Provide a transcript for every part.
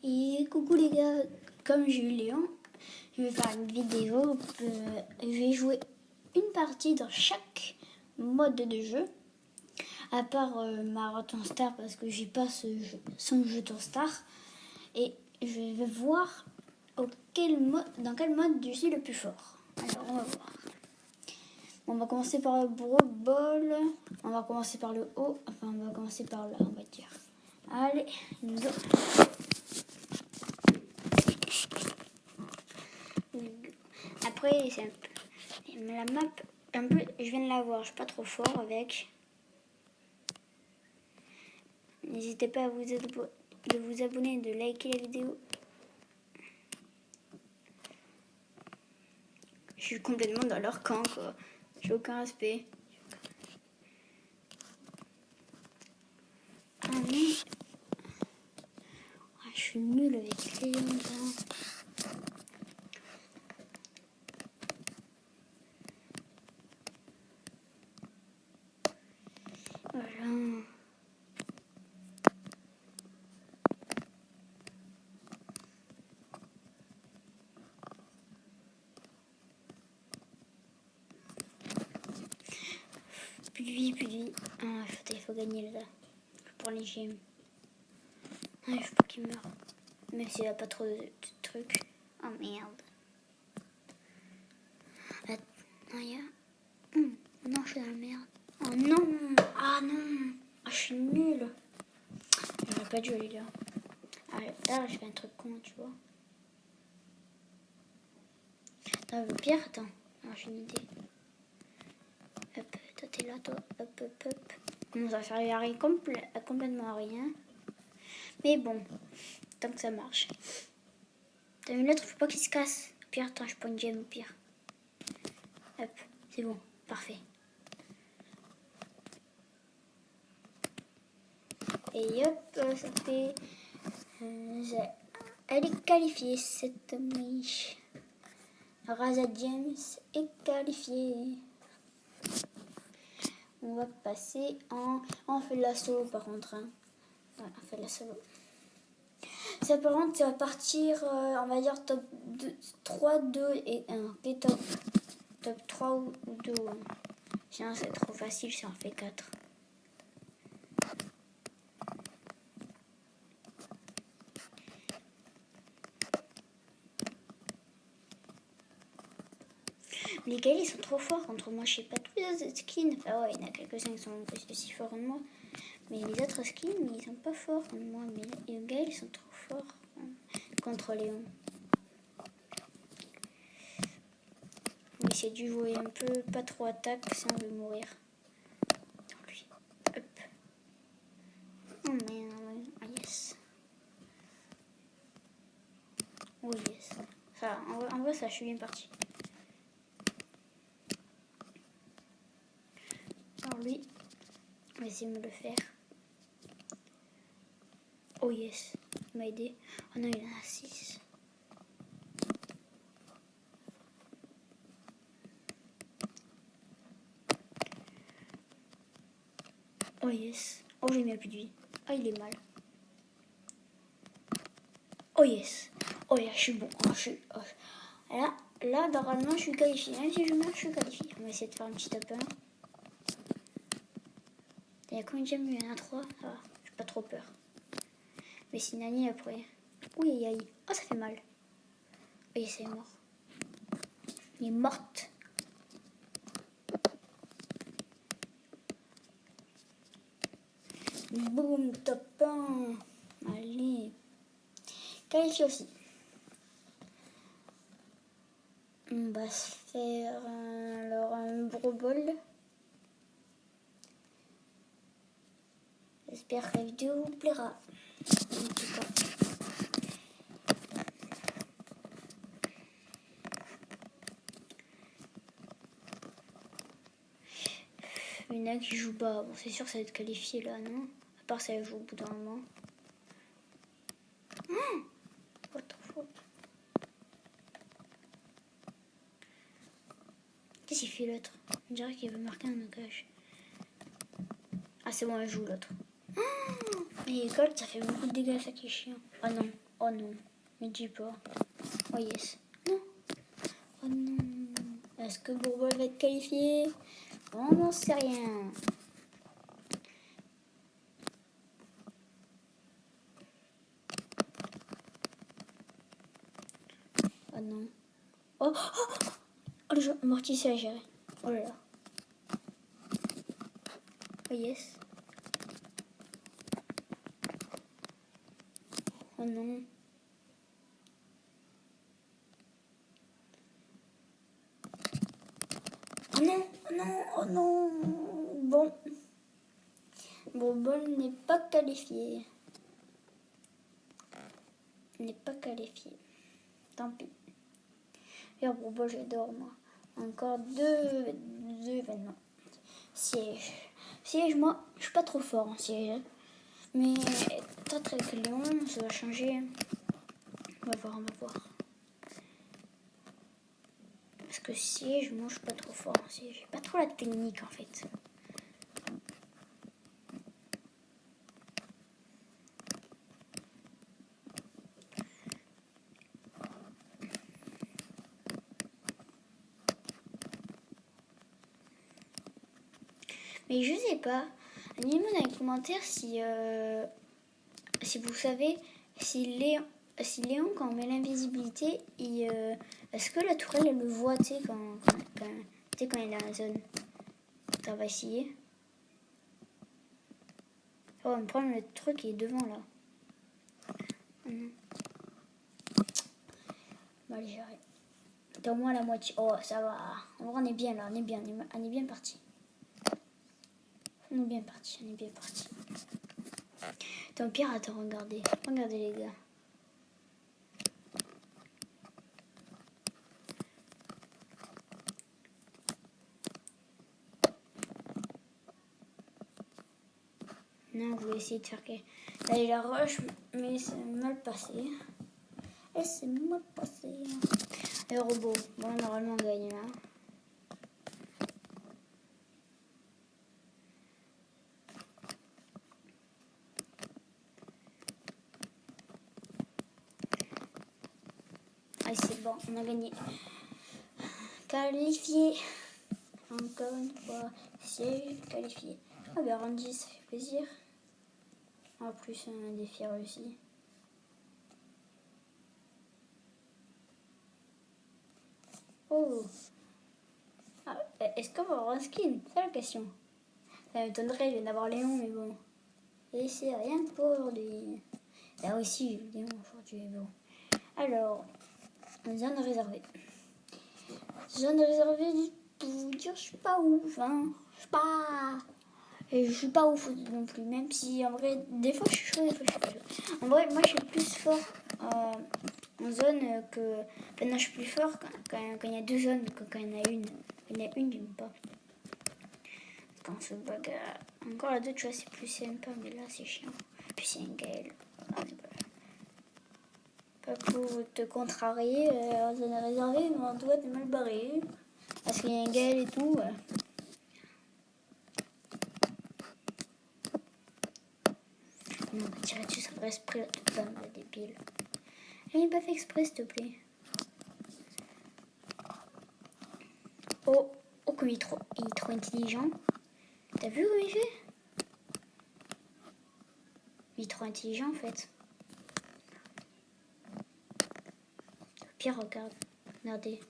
Et coucou les gars, comme j'ai eu Léon, je vais faire une vidéo. Je vais jouer une partie dans chaque mode de jeu. À part Marathon Star parce que j'ai pas son jeu en Star. Et je vais voir dans quel mode je suis le plus fort. Alors on va voir. On va commencer par le Brawl Ball. On va commencer par le haut. Enfin on va commencer par là on va dire. Allez, go. Après, c'est la map, un peu, je viens de la voir, je suis pas trop fort avec. N'hésitez pas à vous abonner, de liker la vidéo. Je suis complètement dans leur camp, quoi. J'ai aucun respect. Ah mais... Ah, je suis nulle avec les gens. Voilà. Puis. Ah, il faut gagner là. Pour les gemmes. Ah, il faut pas qu'il meure. Même s'il n'y a pas trop de trucs. Oh merde. Ah, il y a... non, je suis dans la merde. Oh non. Ah non. Ah, je suis nulle. J'aurais pas dû aller là. Ah, là, je fais un truc con, tu vois. Attends, le pire, attends. Alors, j'ai une idée. Hop, toi, t'es là, toi. Hop. Bon, ça va servir complètement à rien. Mais bon, tant que ça marche. T'as une lettre, faut pas qu'il se casse. Au pire, attends, je prends une gemme au pire. Hop, c'est bon, parfait. Et hop, ça fait... elle est qualifiée, cette miche. Raza James est qualifiée. On va passer en... On fait de la solo par contre. Hein. Ouais, on fait de la solo. Ça par contre, ça va partir, on va dire top 2, 3, 2 et 1. Et top 3 ou 2. Hein. Sinon, c'est trop facile si on fait 4. Les gars, ils sont trop forts contre moi. Je sais pas, tous les autres skins. Enfin, ouais, il y en a quelques-uns qui sont aussi forts que moi. Mais les autres skins, ils sont pas forts contre moi. Mais les gars, ils sont trop forts contre Léon. On va essayer de jouer un peu, pas trop attaque, sinon on va mourir. Dans lui. Hop. Oh merde, oh yes. Oh yes. Ça, en vrai, ça, je suis bien parti. Alors lui, on va essayer de me le faire. Oh yes, il m'a aidé. Oh non, il en a 6. Oh yes. Oh, j'ai mis plus de vie. Ah, il est mal. Oh yes. Oh yeah, je suis bon. Là, normalement, je suis qualifiée. Même si je meurs, je suis qualifiée. On va essayer de faire un petit top 1. Il y a combien de gemmes? Il y en a 3. Ça va, j'ai pas trop peur. Mais c'est Nani après. Oui, aïe. Oh, ça fait mal. Oui, c'est mort. Il est morte. Boum, top 1. Allez. Qualifié aussi. On va se faire alors un Brawl Ball. J'espère que la vidéo vous plaira. En tout cas. Il y en a qui jouent pas. Bon, c'est sûr que ça va être qualifié là, non? À part ça joue au bout d'un moment. What the fuck? Qu'est-ce qu'il fait l'autre? On dirait qu'il veut marquer un knockout. Ah, c'est bon, elle joue l'autre. Mais Gold, ça fait beaucoup de dégâts, ça qui est chiant. Oh non. Oh non, ne dis pas. Oh yes. Non. Oh non. Est-ce que Bourbol va être qualifié? On n'en sait rien. Oh non. Oh, oh, oh le jeu amortisseur à gérer. Oh là là. Oh yes. Oh non. Oh non, oh non, oh non. Bon. Bourbol n'est pas qualifié. N'est pas qualifié. Tant pis. Et Bourbol, j'adore moi. Encore deux événements. Siège. Siège, moi, je suis pas trop fort en siège. Mais peut-être avec Léon, ça va changer. On va voir, on va voir. Parce que siège, moi, je suis pas trop fort en siège. J'ai pas trop la technique en fait. Mais je sais pas. Dites-moi dans les commentaires si vous savez si Léon quand on met l'invisibilité, est-ce que la tourelle elle le voit, tu sais, quand il est dans la zone. Ça va essayer. Oh, on me prend le truc qui est devant là. Bon, allez, j'arrête. T'as au moins la moitié. Oh, ça va. En vrai, on est bien là, on est bien parti. On est bien parti. Tant pis, attends, regardez les gars. Non, vous voulez essayer de faire que... Là, il a rush, mais c'est mal passé. Et c'est mal passé. Et robot, bon, normalement, on gagne là. Ah, c'est bon, on a gagné. Qualifié. Encore une fois, c'est qualifié. Ah, ben, Randy, ça fait plaisir. En plus, on a des défi réussi. Oh. Ah, est-ce qu'on va avoir un skin? C'est la question. Ça m'étonnerait, je viens d'avoir Léon, mais bon. Et c'est rien pour aujourd'hui. Là aussi, j'ai Léon aujourd'hui, bon. Alors, zone réservée. Zone réservée, pour vous dire, je suis pas ouf, hein. Je suis pas... Et je suis pas ouf non plus, même si en vrai, des fois je suis chaud, des fois je suis pas chaud. En vrai, moi je suis plus fort en zone que... Enfin, non, je suis plus fort quand il y a deux zones que quand il y en a une. Quand il y en a une, j'aime pas. Quand on se bagarre. Encore la deux, tu vois, c'est plus sympa, mais là c'est chiant. Puis c'est un Gaël. Pas pour te contrarier, en zone réservée, mais en toi t'es mal barré. Parce qu'il y a un Gaël et tout. Non, on va tirer dessus, ça va exprès, la toute femme, la débile. Elle n'est pas fait exprès, s'il te plaît. Oh, comme il est trop intelligent. T'as vu où il fait? Il est trop intelligent, en fait. Pire, regardez.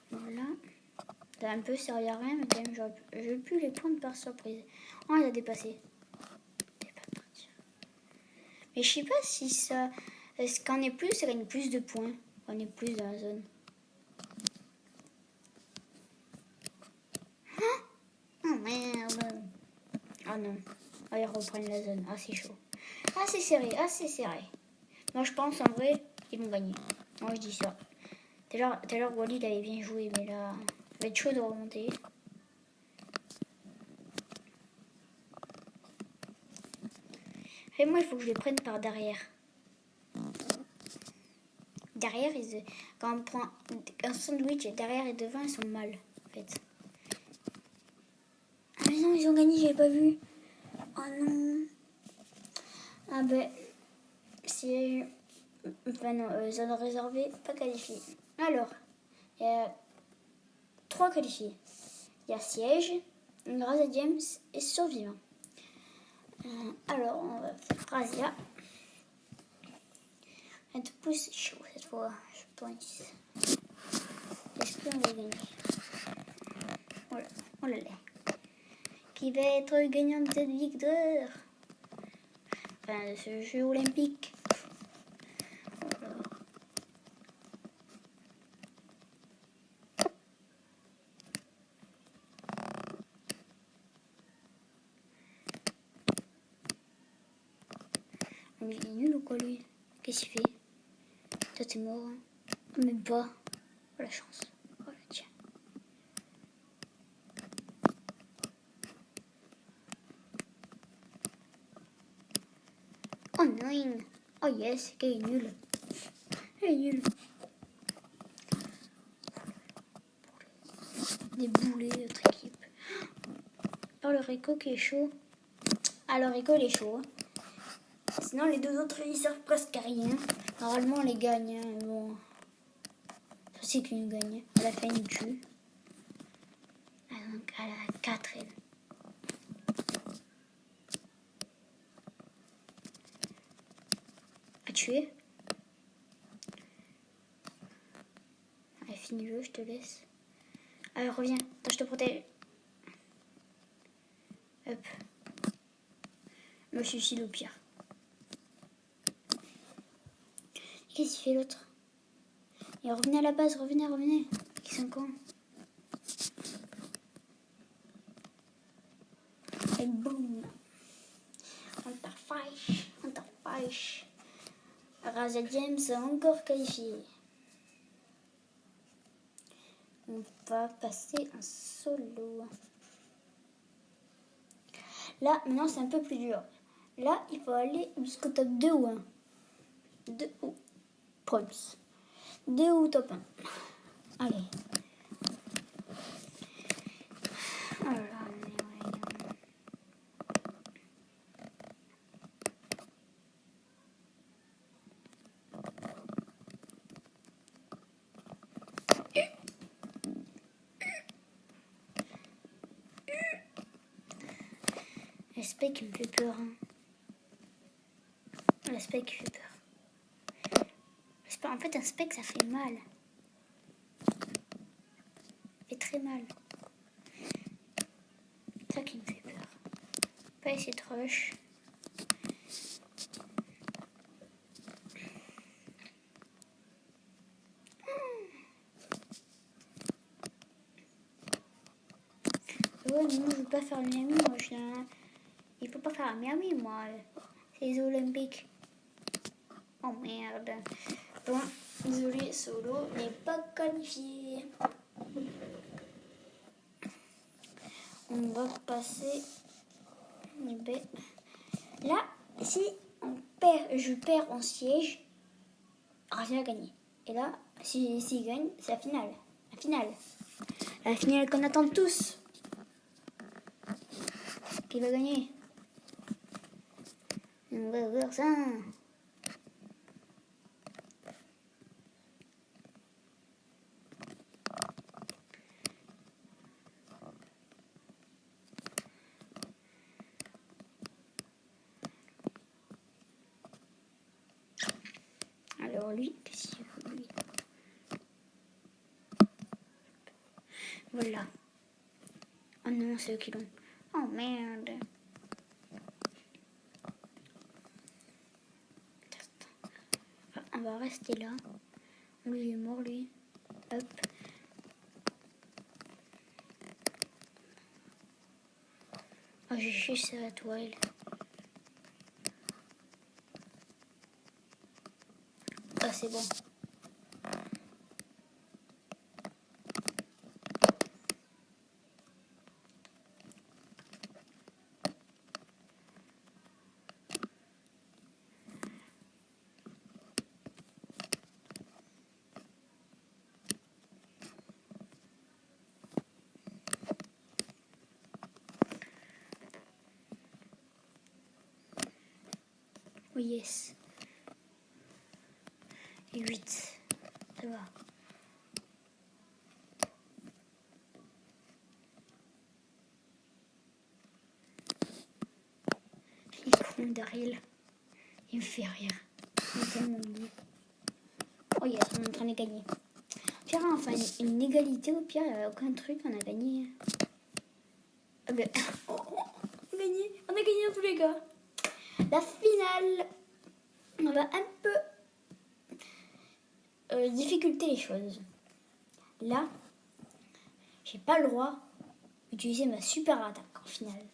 Voilà. Ça a un peu servi à rien, mais quand même, j'aurais pu les prendre par surprise. Oh, il a dépassé. C'est pas parti. Mais je sais pas si ça... Est-ce qu'on est plus, ça gagne plus de points. On est plus dans la zone. Oh merde. Oh non. Oh, ils reprennent la zone. Ah, c'est chaud. Ah, c'est serré. Moi, je pense, en vrai, ils vont gagner. Moi, je dis ça. Tout à l'heure, Wally, il avait bien joué, mais là, ça va être chaud de remonter. Et moi, il faut que je les prenne par derrière. Derrière, quand on prend un sandwich derrière et devant, ils sont mal, en fait. Ah mais non, ils ont gagné, j'avais pas vu. Oh non. Ah ben, c'est... Enfin non, zone réservée, pas qualifiée. Alors, il y a 3 qualifiés. Il y a siège, Razia James et survivant. Alors, on va faire Razia. Un peu plus chaud cette fois, je pense. Est-ce qu'on va gagner? Voilà, on l'a. Qui va être gagnant de cette victoire? Enfin, de ce jeu olympique. Mais il est nul ou quoi lui? Qu'est-ce qu'il fait? Toi t'es mort. Hein. Même pas. Oh la chance. Oh la tiens. Oh non. Oh yes, qu'il est nul. Il est nul. Des boulets, notre équipe. Par le Rico qui est chaud. Ah, le Rico il est chaud. Hein. Sinon les deux autres ils servent presque à rien. Normalement on les gagne. Hein. Bon. Ça c'est qu'une gagne. À la fin il tue. Ah, donc à la 4 elle. À tuer. Allez, finis le, je te laisse. Alors reviens, attends, je te protège. Hop. Me suicide au pire. Qu'est-ce qu'il fait l'autre? Et revenez à la base, revenez. Ils sont cons. Et boum. Unterfeisch. Razia James est encore qualifié. On va passer en solo. Là, maintenant, c'est un peu plus dur. Là, il faut aller jusqu'au top 2 ou 1. 2 ou Proms. 2 ou top 1. Allez. L'aspect qui me fait peur. Hein. L'aspect qui fait peur. En fait, un spec, ça fait mal. Ça fait très mal. C'est ça qui me fait peur. Pas essayer de rush. Ouais, mais moi, je veux pas faire le Miami. Moi, il faut pas faire le Miami, moi. C'est les Olympiques. Oh merde. Bon, désolé, solo n'est pas qualifié. On va passer. Là, si je perds en siège, Razia a gagné. Et là, s'il gagne, c'est la finale. La finale qu'on attend tous. Qui va gagner? On va voir ça. Alors lui, qu'est-ce qu'il veut lui? Voilà. Oh non, c'est eux qui l'ont. Oh merde. On va rester là. Lui est mort, lui. Hop. Oh, j'ai juste la toile. Ah, c'est bon. Oh yes. Et 8. Ça va. Il est con, Daryl. Il me fait rire. Il est tellement bon. Oh yes, on est en train de gagner. Pire, enfin une égalité au pire, il n'y a aucun truc, on a gagné. Ah ben, on a gagné dans tous les cas. La finale, on va un peu difficulter les choses. Là, j'ai pas le droit d'utiliser ma super attaque en finale.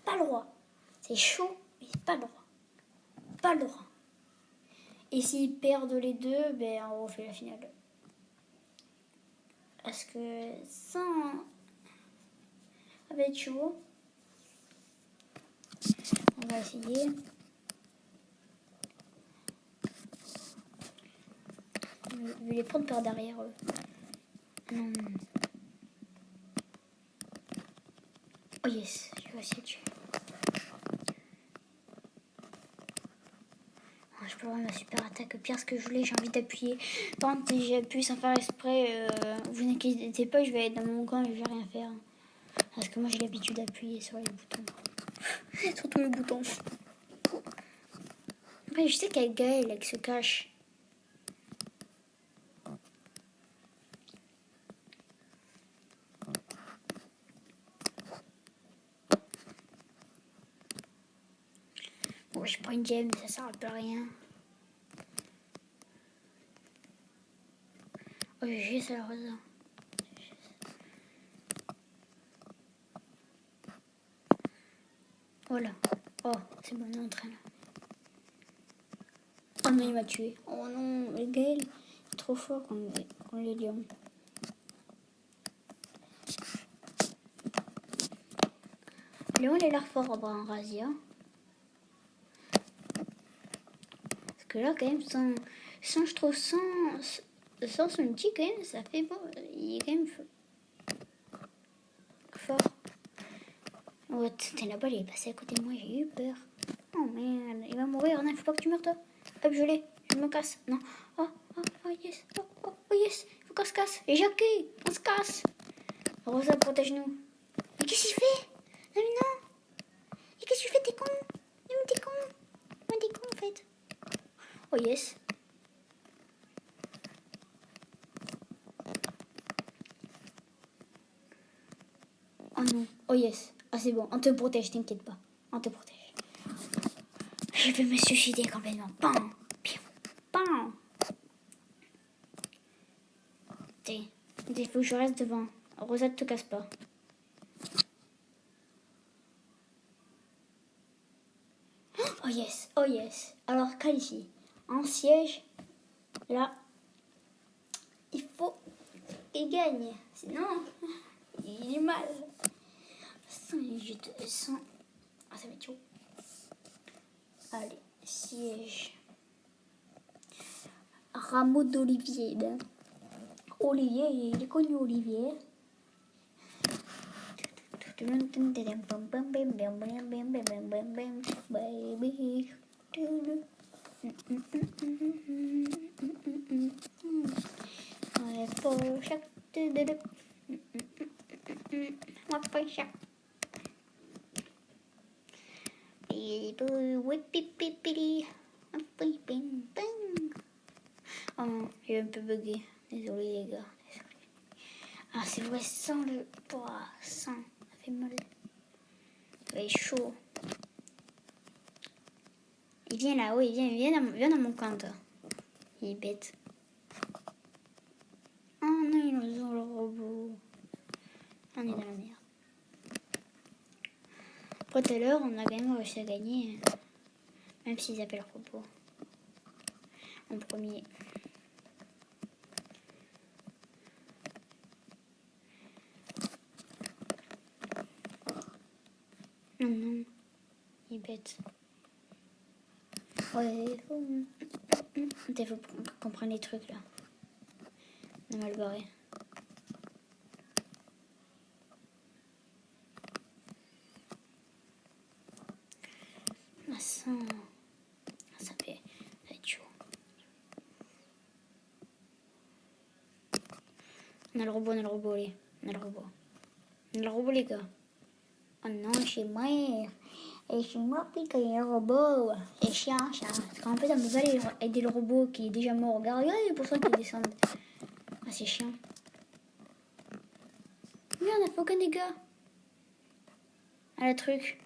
Pas le droit. C'est chaud, mais c'est pas le droit. Pas le droit. Et s'ils perdent les deux, ben on refait la finale. Parce que ça va être chaud. On va essayer. Je vais les prendre par derrière. Non. Oh yes, je vais essayer de tuer. Je peux avoir ma super attaque. Pire ce que je voulais, j'ai envie d'appuyer. Par contre, si j'appuie sans faire exprès, vous inquiétez pas, je vais être dans mon coin et je vais rien faire. Parce que moi j'ai l'habitude d'appuyer sur les boutons. Sur tous les boutons. Après, je sais qu'il y a Gaël qui se cache. Bon, je prends une gemme, ça sert un peu à rien. Oh, j'ai ça la rosa. Voilà. Oh, c'est bon, on est en train là. Oh non, il m'a tué. Oh non, le Gaël est trop fort contre les lions. Léon, il a l'air fort à bras en razzia. Parce que là, quand même, je trouve, sans son outil, quand même, ça fait bon. Il est quand même fort. Oh, t'es là-bas, il est passé à côté de moi, j'ai eu peur. Oh merde, il va mourir. Non, il faut pas que tu meurs, toi. Hop, je me casse. Non. Oh, oh, oh yes. Oh, oh, oh yes. Il faut qu'on se casse. Et Jackie, on se casse. Rosa, protège-nous. Mais qu'est-ce qu'il fait? Non, mais non. Et qu'est-ce que tu fais? T'es con. Non, mais t'es con. Non, t'es con, en fait. Oh yes. Oh non. Oh yes. Ah, c'est bon. On te protège, t'inquiète pas. On te protège. Je vais me suicider complètement. Bam. Bam. Il faut que je reste devant. Rosa, ne te casse pas. Oh yes, oh yes. Alors, ici, en siège, là, il faut qu'il gagne. Sinon, il est mal. 100. Ah, ça va être chaud. Allez, siège. Rameau d'olivier. Ben. Olivier, il est connu, Olivier. Baby. For chaque oh, j'ai un peu bugué. Désolé les gars. Ah, c'est le sans le poids. Ça fait mal. Ça fait chaud. Il vient là-haut, viens dans mon camp, toi. Il est bête. Oh non, ils ont le robot. On est dans la merde. Après tout à l'heure, on a quand même réussi à gagner. Même s'ils appellent le robot. En premier. Non, non. Il est bête. Ouais, il faut qu'on prenne les trucs là. On a mal barré. Ça On a le robot, allez. On a le robot. On a le robot, les gars. Oh non, chez moi. Et chez moi, puis qu'il y a un robot. C'est chiant, ça. Parce qu'en fait, on peut pas aider le robot qui est déjà mort. Regardez, pour ça qu'ils descendent. Ah, c'est chiant. Mais on n'a fait aucun dégât. Ah, le truc.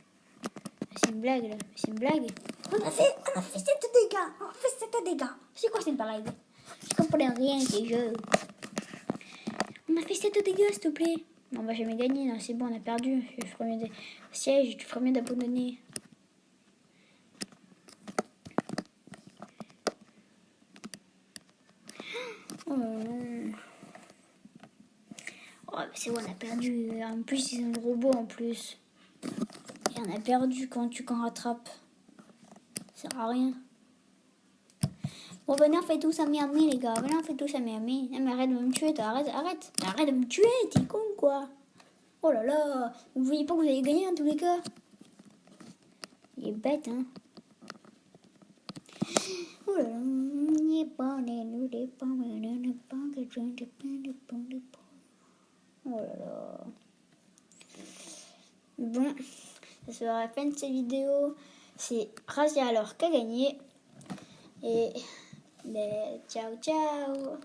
C'est une blague, là. C'est une blague. On a fait 7 dégâts. On a fait 7 dégâts. C'est quoi cette blague? Je comprends rien, ces jeux. On a fait 7 dégâts, s'il te plaît. On va jamais gagner, c'est bon, on a perdu. Je ferais mieux de... Siège, tu ferais mieux d'abandonner. Oh non. Oh, c'est bon, on a perdu. En plus, ils ont le robot en plus. Et on a perdu quand tu rattrapes. Ça sert à rien. Bon, venez, on fait tous à Miami, les gars. Venez, on fait tous à Miami. Non, mais arrête de me tuer, toi. Arrête de me tuer, t'es con, quoi. Oh là là. Vous voyez pas que vous allez gagner, en tous les cas. Il est bête, hein. Oh là là. Oh là là. Bon, ça sera la fin de cette vidéo. C'est Razia alors qui a gagné. Et ciao ciao.